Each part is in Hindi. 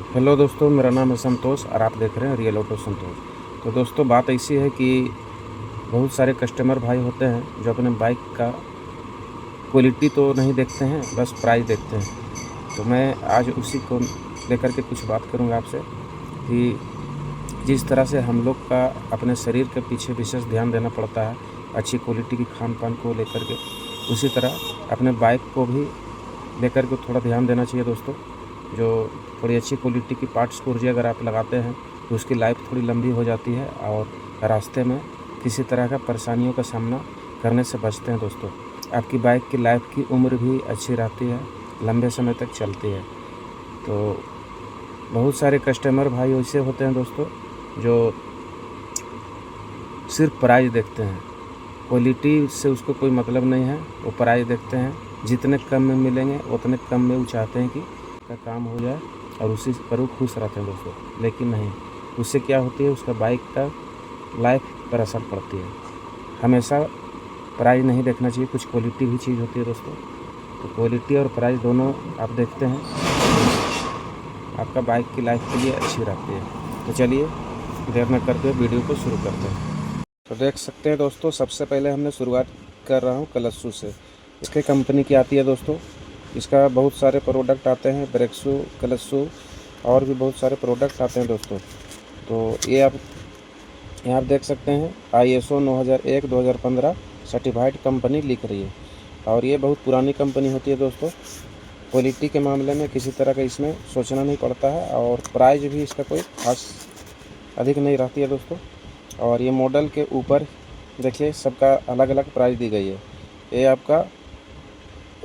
हेलो दोस्तों, मेरा नाम है संतोष और आप देख रहे हैं रियल ऑटो संतोष। तो दोस्तों, बात ऐसी है कि बहुत सारे कस्टमर भाई होते हैं जो अपने बाइक का क्वालिटी तो नहीं देखते हैं, बस प्राइस देखते हैं। तो मैं आज उसी को लेकर के कुछ बात करूंगा आपसे कि जिस तरह से हम लोग का अपने शरीर के पीछे विशेष ध्यान देना पड़ता है अच्छी क्वालिटी की खान पान को लेकर के, उसी तरह अपने बाइक को भी लेकर के थोड़ा ध्यान देना चाहिए दोस्तों। जो थोड़ी अच्छी क्वालिटी की पार्ट्स पुर्जे अगर आप लगाते हैं तो उसकी लाइफ थोड़ी लंबी हो जाती है और रास्ते में किसी तरह का परेशानियों का सामना करने से बचते हैं दोस्तों। आपकी बाइक की लाइफ की उम्र भी अच्छी रहती है, लंबे समय तक चलती है। तो बहुत सारे कस्टमर भाई ऐसे होते हैं दोस्तों जो सिर्फ प्राइस देखते हैं, क्वालिटी से उसको कोई मतलब नहीं है। वो प्राइस देखते हैं, जितने कम में मिलेंगे उतने कम में वो चाहते हैं कि का काम हो जाए और उसी पर वो खुश रहते हैं दोस्तों। लेकिन नहीं, उससे क्या होती है, उसका बाइक का लाइफ पर असर पड़ती है। हमेशा प्राइस नहीं देखना चाहिए, कुछ क्वालिटी भी चीज़ होती है दोस्तों। तो क्वालिटी और प्राइस दोनों आप देखते हैं, आपका बाइक की लाइफ के लिए अच्छी रहती है। तो चलिए देर न करते हुए वीडियो को शुरू करते हैं। तो देख सकते हैं दोस्तों, सबसे पहले हमने शुरुआत कर रहा हूँ कलस्सू से। इसके कंपनी की आती है दोस्तों। इसका बहुत सारे प्रोडक्ट आते हैं, ब्रेक्सू, कलस्सू और भी बहुत सारे प्रोडक्ट आते हैं दोस्तों। तो ये आप यहाँ देख सकते हैं ISO 9001-2015 सर्टिफाइड कंपनी लिख रही है और ये बहुत पुरानी कंपनी होती है दोस्तों। क्वालिटी के मामले में किसी तरह का इसमें सोचना नहीं पड़ता है और प्राइस भी इसका कोई खास अधिक नहीं रहती है दोस्तों। और ये मॉडल के ऊपर देखिए सबका अलग अलग प्राइस दी गई है। ये आपका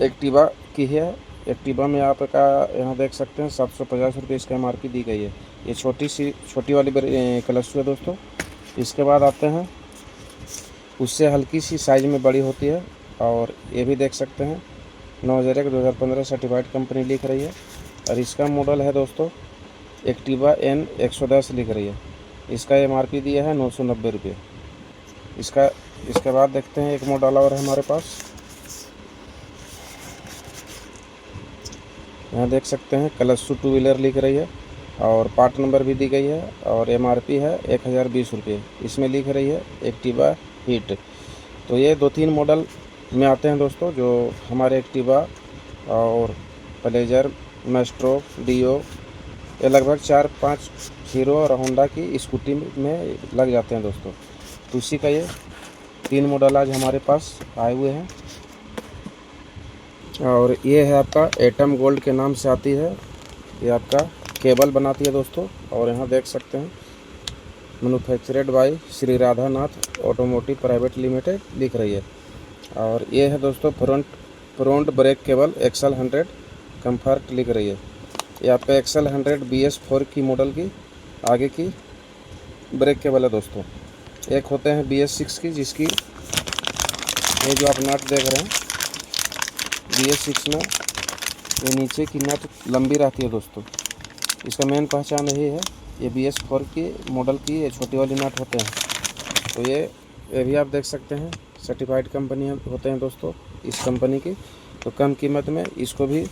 एक्टिवा की है। एक्टिवा में आपका यहाँ देख सकते हैं 750 रुपये इसका MRP दी गई है। ये छोटी वाली कलस्सू है दोस्तों। इसके बाद आते हैं, उससे हल्की सी साइज़ में बड़ी होती है और ये भी देख सकते हैं 9001-2015 सर्टिफाइड कंपनी लिख रही है और इसका मॉडल है दोस्तों एक्टिवा N 110 लिख रही है। इसका MRP दिया है 990 रुपये। इसके बाद देखते हैं एक मॉडल और है हमारे पास। यहाँ देख सकते हैं कलस्सू 2 व्हीलर लिख रही है और पार्ट नंबर भी दी गई है और MRP है 1020 रुपये। इसमें लिख रही है एक्टिवा हिट। तो ये 2-3 मॉडल में आते हैं दोस्तों जो हमारे एक्टिवा और प्लेजर, मेस्ट्रो, डियो, ये लगभग 4-5 हीरो और होंडा की स्कूटी में लग जाते हैं दोस्तों। तो उसी का ये 3 मॉडल आज हमारे पास आए हुए हैं। और ये है आपका एटम गोल्ड के नाम से आती है। ये आपका केबल बनाती है दोस्तों। और यहाँ देख सकते हैं manufactured by Shri Radhanath automotive private limited लिख रही है। और ये है दोस्तों front brake cable XL 100 comfort लिख रही है। ये आपका XL 100 BS4 की मॉडल की आगे की ब्रेक केबल है दोस्तों। एक होते हैं BS6 की, जिसकी ये जो आप नट देख रहे हैं BS6 में ये नीचे की नट लंबी रहती है दोस्तों। इसका मेन पहचान यही है। ये BS4 की मॉडल की ये छोटी वाली नट होते हैं। तो ये भी आप देख सकते हैं सर्टिफाइड कंपनी होते हैं दोस्तों इस कंपनी की। तो कम कीमत में इसको भी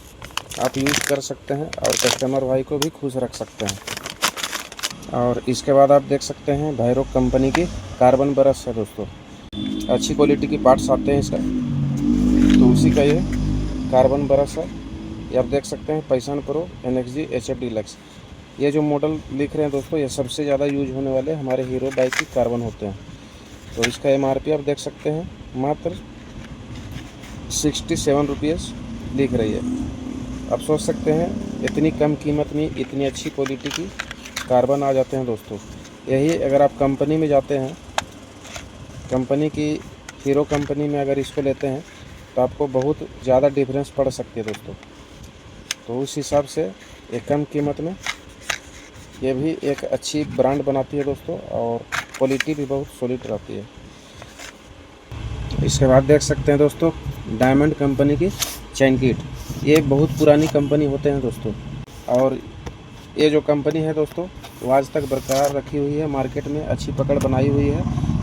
आप यूज़ कर सकते हैं और कस्टमर भाई को भी खुश रख सकते हैं। और इसके बाद आप देख सकते हैं भैरो कंपनी की कार्बन ब्रश है दोस्तों। अच्छी क्वालिटी की पार्ट्स आते हैं इसका। तो उसी का ये कार्बन ब्रश है। ये आप देख सकते हैं passion pro NXG HF deluxe. ये जो मॉडल लिख रहे हैं दोस्तों, ये सबसे ज़्यादा यूज होने वाले हमारे हीरो बाइक की कार्बन होते हैं। तो इसका MRP आप देख सकते हैं मात्र 67 रुपीज़ लिख रही है। आप सोच सकते हैं इतनी कम कीमत में इतनी अच्छी क्वालिटी की कार्बन आ जाते हैं दोस्तों। यही अगर आप कंपनी में जाते हैं, कंपनी की हीरो कंपनी में अगर इसको लेते हैं तो आपको बहुत ज़्यादा डिफरेंस पड़ सकती है दोस्तों। तो उस हिसाब से एक कम कीमत में ये भी एक अच्छी ब्रांड बनाती है दोस्तों और क्वालिटी भी बहुत सॉलिड रहती है। इसके बाद देख सकते हैं दोस्तों डायमंड कंपनी की चैन किट। ये बहुत पुरानी कंपनी होते हैं दोस्तों और ये जो कंपनी है दोस्तों वो आज तक बरकरार रखी हुई है, मार्केट में अच्छी पकड़ बनाई हुई है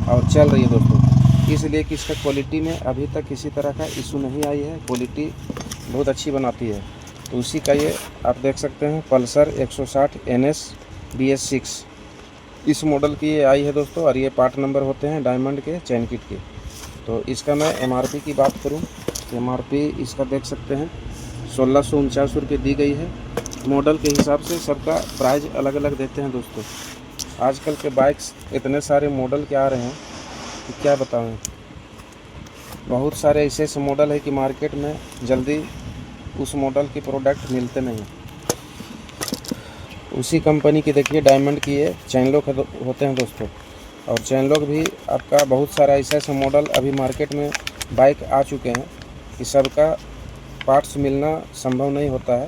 और चल रही है दोस्तों। इसलिए कि इसका क्वालिटी में अभी तक किसी तरह का इशू नहीं आई है। क्वालिटी बहुत अच्छी बनाती है तो उसी का ये आप देख सकते हैं पल्सर 160 NS BS6 इस मॉडल की ये आई है दोस्तों। और ये पार्ट नंबर होते हैं डायमंड के चैन किट के। तो इसका मैं MRP की बात करूं, MRP इसका देख सकते हैं 1649 रुपये दी गई है। मॉडल के हिसाब से सबका प्राइस अलग अलग देते हैं दोस्तों। आजकल के बाइक्स इतने सारे मॉडल के आ रहे हैं कि क्या बताऊं। बहुत सारे ऐसे ऐसे मॉडल है कि मार्केट में जल्दी उस मॉडल की प्रोडक्ट मिलते नहीं। उसी कंपनी की देखिए डायमंड की ये चैन लॉक होते हैं दोस्तों। और चैन लॉक भी आपका बहुत सारा ऐसे ऐसे मॉडल अभी मार्केट में बाइक आ चुके हैं कि सबका पार्ट्स मिलना संभव नहीं होता है,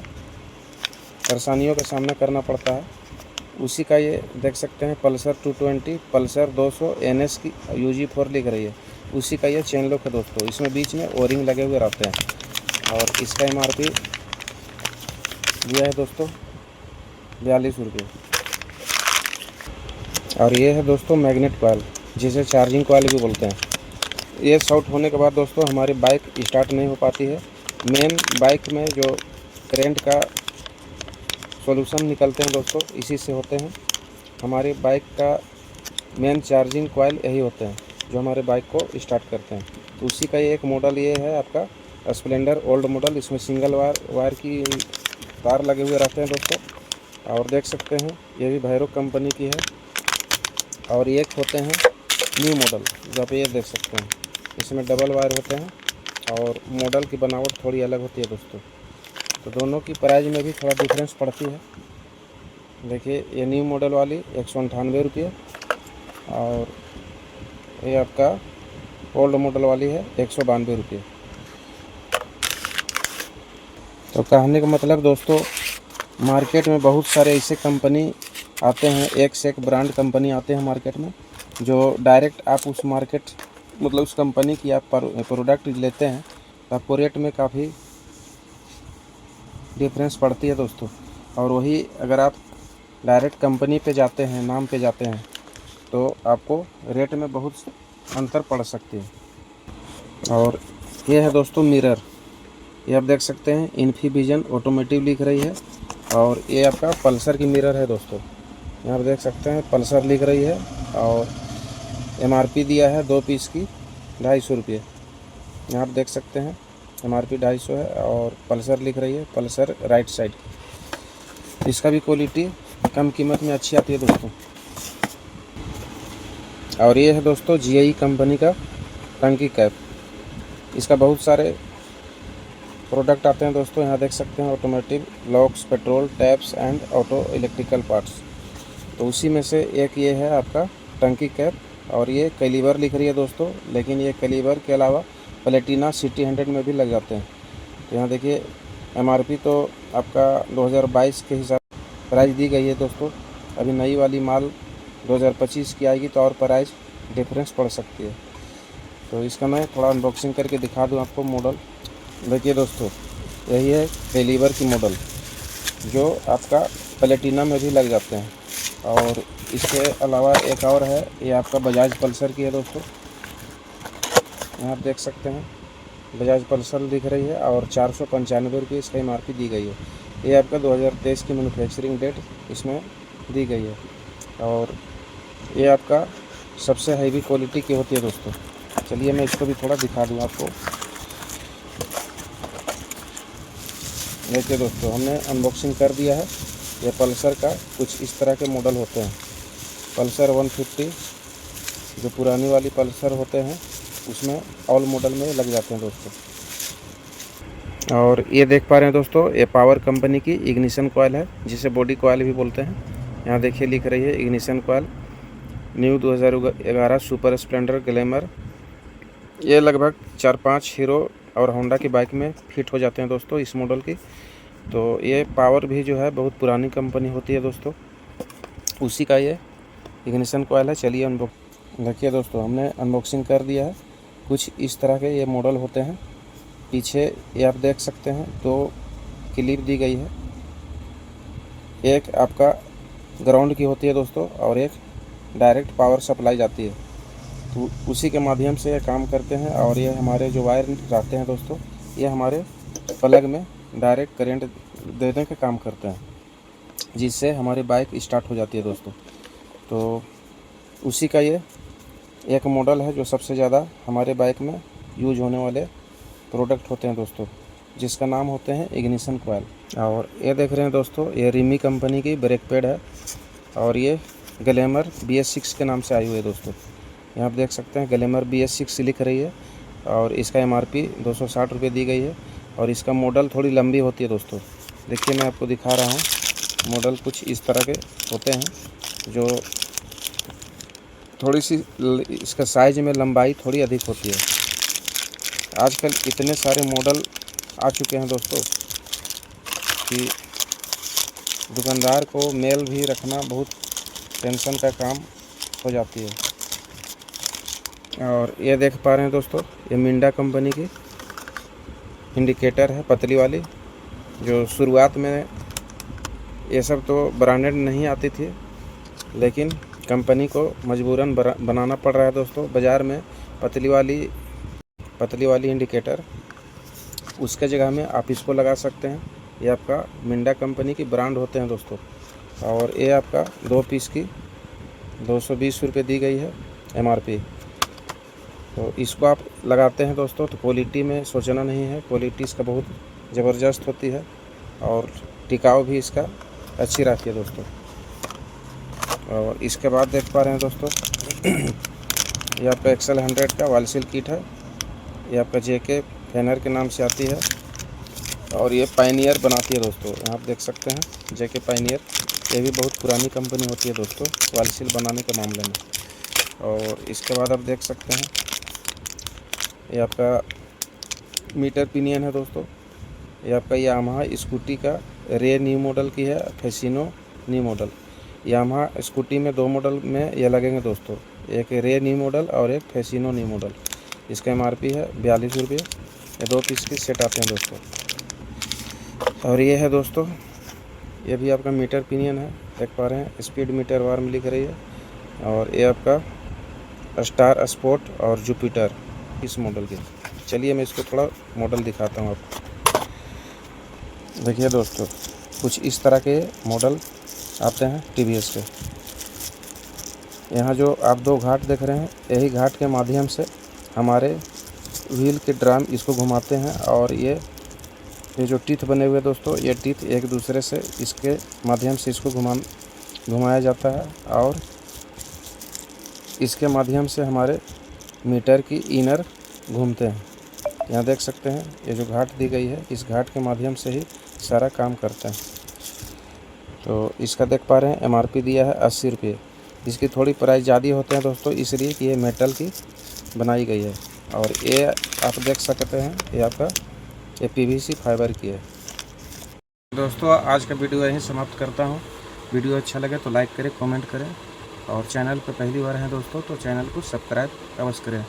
परेशानियों का सामना करना पड़ता है। उसी का ये देख सकते हैं पल्सर 220 पल्सर 200 NS की UG4 लिख रही है। उसी का ये चैन लॉक है दोस्तों। इसमें बीच में ओरिंग लगे हुए रहते हैं। और इसका MRP दिया है दोस्तों 42 रुपये। और ये है दोस्तों मैग्नेट कॉइल, जिसे चार्जिंग कॉइल भी बोलते हैं। ये शॉर्ट होने के बाद दोस्तों हमारी बाइक स्टार्ट नहीं हो पाती है। मेन बाइक में जो करंट का सॉल्यूशन निकलते हैं दोस्तों इसी से होते हैं। हमारी बाइक का मेन चार्जिंग कॉइल यही होते हैं जो हमारे बाइक को स्टार्ट करते हैं। तो उसी का ये एक मॉडल ये है आपका स्प्लेंडर ओल्ड मॉडल। इसमें सिंगल वायर की तार लगे हुए रहते हैं दोस्तों। और देख सकते हैं ये भी भैरव कंपनी की है। और एक होते हैं न्यू मॉडल जो आप ये देख सकते हैं, इसमें डबल वायर होते हैं और मॉडल की बनावट थोड़ी अलग होती है दोस्तों। तो दोनों की प्राइस में भी थोड़ा डिफरेंस पड़ती है। देखिए ये न्यू मॉडल वाली 198 रुपये और ये आपका ओल्ड मॉडल वाली है 192 रुपये। तो कहने का मतलब दोस्तों मार्केट में बहुत सारे ऐसे कंपनी आते हैं, एक से एक ब्रांड कंपनी आते हैं मार्केट में, जो डायरेक्ट आप उस मार्केट मतलब उस कंपनी की आप प्रोडक्ट लेते हैं तो आपको रेट में काफ़ी डिफरेंस पड़ती है दोस्तों। और वही अगर आप डायरेक्ट कंपनी पे जाते हैं, नाम पे जाते हैं, तो आपको रेट में बहुत अंतर पड़ सकती है। और ये है दोस्तों मिरर, ये आप देख सकते हैं इन्फीविजन ऑटोमेटिव लिख रही है। और ये आपका पल्सर की मिरर है दोस्तों। यहाँ आप देख सकते हैं पल्सर लिख रही है। और MRP दिया है 2 पीस की 250 रुपये। यहाँ आप देख सकते हैं MRP 250 है और पल्सर लिख रही है, पल्सर राइट साइड। इसका भी क्वालिटी कम कीमत में अच्छी आती है दोस्तों। और ये है दोस्तों GIE कंपनी का टंकी कैप। इसका बहुत सारे प्रोडक्ट आते हैं दोस्तों। यहाँ देख सकते हैं automotive locks, petrol taps and auto electrical parts. तो उसी में से एक ये है आपका टंकी कैप। और ये कैलिबर लिख रही है दोस्तों, लेकिन ये कैलिबर के अलावा प्लेटिना सिटी 100 में भी लग जाते हैं। तो यहाँ देखिए MRP तो आपका 2022 के हिसाब प्राइस दी गई है दोस्तों। अभी नई वाली माल 2025 की आएगी तो और प्राइस डिफरेंस पड़ सकती है। तो इसका मैं थोड़ा अनबॉक्सिंग करके दिखा दूँ आपको मॉडल। देखिए दोस्तों यही है कैलिबर की मॉडल जो आपका प्लेटिना में भी लग जाते हैं। और इसके अलावा एक और है, ये आपका बजाज पल्सर की है दोस्तों। यहाँ आप देख सकते हैं बजाज पल्सर दिख रही है और 495 रुपये इसका MRP दी गई है। ये आपका 2023 की मैन्युफैक्चरिंग डेट इसमें दी गई है। और ये आपका सबसे हैवी क्वालिटी की होती है दोस्तों। चलिए मैं इसको भी थोड़ा दिखा दूँ आपको। देखिए दोस्तों हमने अनबॉक्सिंग कर दिया है। ये पल्सर का कुछ इस तरह के मॉडल होते हैं। पल्सर 150 जो पुरानी वाली पल्सर होते हैं उसमें ऑल मॉडल में लग जाते हैं दोस्तों। और ये देख पा रहे हैं दोस्तों ये पावर कंपनी की इग्निशन कॉइल है, जिसे बॉडी कॉइल भी बोलते हैं। यहाँ देखिए लिख रही है ignition coil new 2011 super Splendor glamour. ये लगभग 4-5 हीरो और होंडा की बाइक में फिट हो जाते हैं दोस्तों इस मॉडल की। तो ये पावर भी जो है बहुत पुरानी कंपनी होती है दोस्तों। उसी का ये इग्निशन कॉइल है। चलिए देखिए दोस्तों हमने अनबॉक्सिंग कर दिया है। कुछ इस तरह के ये मॉडल होते हैं। पीछे ये आप देख सकते हैं 2 क्लिप दी गई है। एक आपका ग्राउंड की होती है दोस्तों और एक डायरेक्ट पावर सप्लाई जाती है। तो उसी के माध्यम से ये काम करते हैं। और ये हमारे जो वायर रहते हैं दोस्तों ये हमारे प्लग में डायरेक्ट करंट देने का काम करते हैं, जिससे हमारी बाइक स्टार्ट हो जाती है दोस्तों। तो उसी का ये एक मॉडल है जो सबसे ज़्यादा हमारे बाइक में यूज होने वाले प्रोडक्ट होते हैं दोस्तों, जिसका नाम होते हैं इग्निशन कॉइल। और ये देख रहे हैं दोस्तों, ये रिमी कंपनी की ब्रेक पैड है और ये ग्लैमर BS6 के नाम से आई हुई है दोस्तों। यहाँ आप देख सकते हैं ग्लैमर BS6 लिख रही है और इसका MRP 260 रुपये दी गई है। और इसका मॉडल थोड़ी लंबी होती है दोस्तों। देखिए मैं आपको दिखा रहा हूँ, मॉडल कुछ इस तरह के होते हैं, जो थोड़ी सी इसका साइज़ में लंबाई थोड़ी अधिक होती है। आजकल इतने सारे मॉडल आ चुके हैं दोस्तों कि दुकानदार को मेल भी रखना बहुत टेंशन का काम हो जाती है। और ये देख पा रहे हैं दोस्तों, ये मिंडा कंपनी की इंडिकेटर है, पतली वाली, जो शुरुआत में ये सब तो ब्रांडेड नहीं आती थी, लेकिन कंपनी को मजबूरन बनाना पड़ रहा है दोस्तों। बाज़ार में पतली वाली इंडिकेटर, उसके जगह में आप इसको लगा सकते हैं। ये आपका मिंडा कंपनी की ब्रांड होते हैं दोस्तों। और ये आपका 2 पीस की 220 रुपये दी गई है MRP। तो इसको आप लगाते हैं दोस्तों तो क्वालिटी में सोचना नहीं है, क्वालिटी इसका बहुत ज़बरदस्त होती है और टिकाऊ भी इसका अच्छी रहती है दोस्तों। और इसके बाद देख पा रहे हैं दोस्तों, ये आपका एक्सेल 100 का वाल सील किट है। ये आपका JK फैनर के नाम से आती है और ये पायनियर बनाती है दोस्तों। यहाँ आप देख सकते हैं JK पायनियर, ये भी बहुत पुरानी कंपनी होती है दोस्तों वाल सील बनाने के मामले में। और इसके बाद आप देख सकते हैं, ये आपका मीटर पिनियन है दोस्तों। ये आपका यामाहा स्कूटी का रे न्यू मॉडल की है, Fascino new model. Yamaha scooty में 2 मॉडल में ये लगेंगे दोस्तों, एक रे न्यू मॉडल और एक फैसिनो न्यू मॉडल। इसका MRP है 42 रुपये। ये 2 पीस की सेट आते हैं दोस्तों। और ये है दोस्तों, ये भी आपका मीटर पिनियन है, देख पा रहे हैं, स्पीड मीटर वार में लिख रही है। और ये आपका स्टार स्पोर्ट और जुपिटर इस मॉडल की। चलिए मैं इसको थोड़ा मॉडल दिखाता हूँ आपको। देखिए दोस्तों, कुछ इस तरह के मॉडल आते हैं TVS के। यहाँ जो आप 2 घाट देख रहे हैं, यही घाट के माध्यम से हमारे व्हील के ड्राम इसको घुमाते हैं। और ये जो टीथ बने हुए दोस्तों, ये टीथ एक दूसरे से इसके माध्यम से इसको घुमाया जाता है और इसके माध्यम से हमारे मीटर की इनर घूमते हैं। यहाँ देख सकते हैं, ये जो घाट दी गई है, इस घाट के माध्यम से ही सारा काम करते हैं। तो इसका देख पा रहे हैं MRP दिया है 80 रुपये। इसकी थोड़ी प्राइस ज़्यादा होते हैं दोस्तों, इसलिए कि ये मेटल की बनाई गई है। और ये आप देख सकते हैं, ये आपका ये PVC फाइबर की है। दोस्तों आज का वीडियो यहीं समाप्त करता हूँ। वीडियो अच्छा लगे तो लाइक करें, कमेंट करें और चैनल पर पहली बार हैं दोस्तों तो चैनल को सब्सक्राइब अवश्य करें।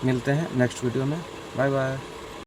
मिलते हैं नेक्स्ट वीडियो में। Bye bye.